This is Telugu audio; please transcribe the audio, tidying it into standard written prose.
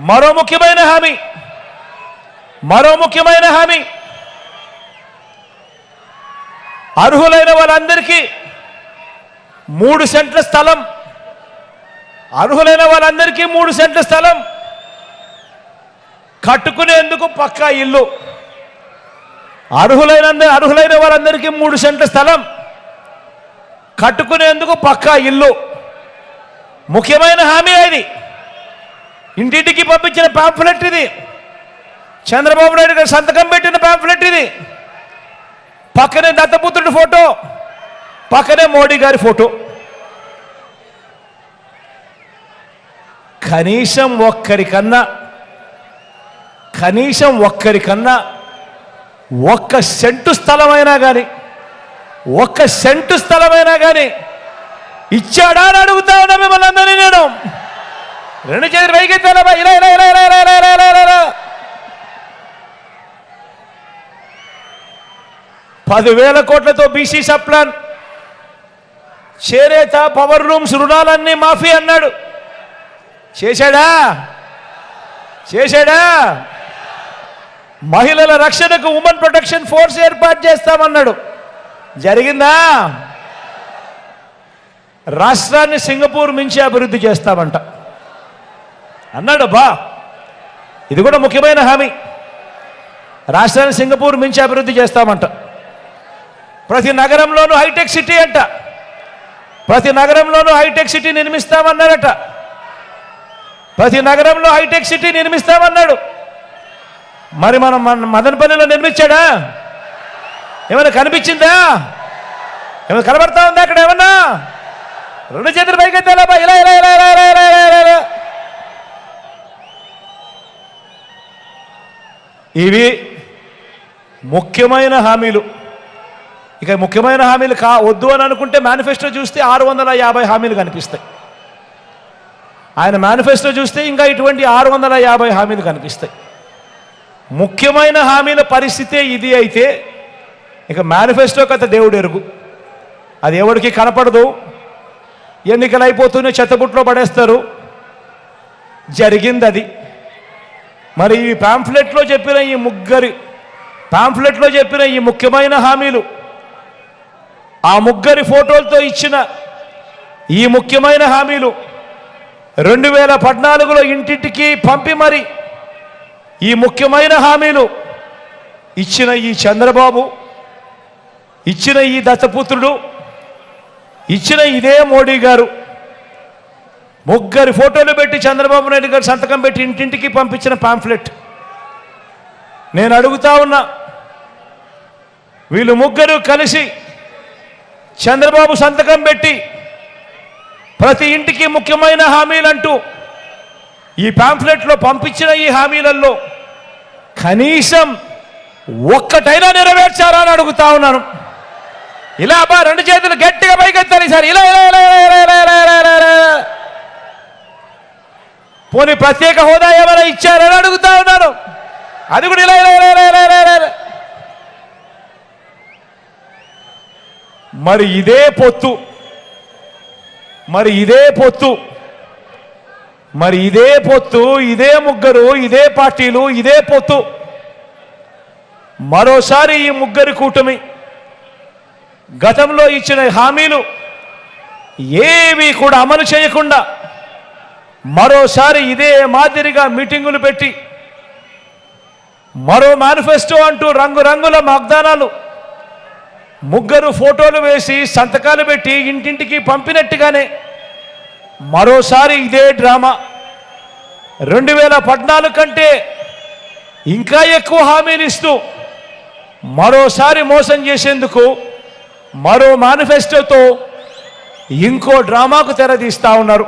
మరో ముఖ్యమైన హామీ అర్హులైన వాళ్ళందరికీ 3 సెంట్ల స్థలం, అర్హులైన వాళ్ళందరికీ 3 సెంట్ల స్థలం, కట్టుకునేందుకు పక్కా ఇల్లు. అర్హులైన వాళ్ళందరికీ 3 సెంట్ల స్థలం, కట్టుకునేందుకు పక్కా ఇల్లు. ముఖ్యమైన హామీ ఇది. ఇంటింటికి పంపించిన పాంఫ్లెట్ ఇది. చంద్రబాబు నాయుడు గారు సంతకం పెట్టిన పాంఫ్లెట్ ఇది. పక్కనే దత్తపుత్రుడి ఫోటో, పక్కనే మోడీ గారి ఫోటో. కనీసం ఒక్కరికన్నా 1 సెంటు స్థలమైనా కానీ ఇచ్చాడా అని అడుగుతా ఉన్నా మిమ్మల్ని అందరినీ నేను. 2 చేతులు పైకెత్తాలా? ఇలా 10,000 కోట్లతో బీసీ సప్లాన్, చేనేత, పవర్ రూమ్స్ రుణాలన్నీ మాఫీ అన్నాడు. చేశాడా? మహిళల రక్షణకు ఉమెన్ ప్రొటెక్షన్ ఫోర్స్ ఏర్పాటు చేస్తామన్నాడు. జరిగిందా? రాష్ట్రాన్ని సింగపూర్ మించి అభివృద్ధి చేస్తామంట అన్నాడు. ఇది కూడా ముఖ్యమైన హామీ. రాష్ట్రాన్ని సింగపూర్ మించి అభివృద్ధి చేస్తామంట. ప్రతి నగరంలోనూ హైటెక్ సిటీ అంట. ప్రతి నగరంలోనూ హైటెక్ సిటీ నిర్మిస్తామన్నారట. ప్రతి నగరంలో హైటెక్ సిటీ నిర్మిస్తామన్నాడు. మరి మనం మదనపల్లిలో నిర్మించాడా? ఏమైనా కనిపించిందా? ఏమైనా కనబడతా ఉందా అక్కడ ఏమన్నా? 2 చేతులు పైకెత్తాలా? ఇలా ఇవి ముఖ్యమైన హామీలు. ఇక ముఖ్యమైన హామీలు వద్దు అని అనుకుంటే మేనిఫెస్టో చూస్తే 650 హామీలు కనిపిస్తాయి. ఆయన మేనిఫెస్టో చూస్తే ఇంకా ఇటువంటి 650 హామీలు కనిపిస్తాయి. ముఖ్యమైన హామీల పరిస్థితే ఇది అయితే ఇక మేనిఫెస్టో కథ దేవుడు ఎరుగు. అది ఎవరికి కనపడదు. ఎన్నికలు అయిపోతూనే చెత్తబుట్లో పడేస్తారు. జరిగింది అది. మరి ఈ పాంఫ్లెట్లో చెప్పిన ఈ ముఖ్యమైన హామీలు, ఆ ముగ్గురి ఫోటోలతో ఇచ్చిన ఈ ముఖ్యమైన హామీలు 2014లో ఇంటింటికి పంపి మరి ఈ ముఖ్యమైన హామీలు ఇచ్చిన ఈ చంద్రబాబు, ఇచ్చిన ఈ దత్తపుత్రుడు, ఇచ్చిన ఇదే మోడీ గారు ముగ్గురి ఫోటోలు పెట్టి చంద్రబాబు నాయుడు గారు సంతకం పెట్టి ఇంటింటికి పంపించిన పాంఫ్లెట్. నేను అడుగుతా ఉన్నా, వీళ్ళు ముగ్గురు కలిసి చంద్రబాబు సంతకం పెట్టి ప్రతి ఇంటికి ముఖ్యమైన హామీలంటూ ఈ పాంఫ్లెట్లో పంపించిన ఈ హామీలలో కనీసం ఒక్కటైనా నెరవేర్చారా అని అడుగుతా ఉన్నాను. ఇలా 2 చేతులు గట్టిగా పైకెత్తాలి సార్. ఇలా పోనీ ప్రత్యేక హోదా ఏమైనా ఇచ్చారని అడుగుతా ఉన్నాను. అది కూడా ఇలా. మరి ఇదే పొత్తు, ఇదే ముగ్గురు, ఇదే పార్టీలు, ఇదే పొత్తు. మరోసారి ఈ ముగ్గురి కూటమి గతంలో ఇచ్చిన హామీలు ఏవి కూడా అమలు చేయకుండా మరోసారి ఇదే మాదిరిగా మీటింగులు పెట్టి మరో మేనిఫెస్టో అంటూ రంగురంగుల వాగ్దానాలు, ముగ్గురు ఫోటోలు వేసి సంతకాలు పెట్టి ఇంటింటికి పంపినట్టుగానే మరోసారి ఇదే డ్రామా. 2014 కంటే ఇంకా ఎక్కువ హామీలు ఇస్తూ మరోసారి మోసం చేసేందుకు మరో మేనిఫెస్టోతో ఇంకో డ్రామాకు తెరదీస్తా ఉన్నారు.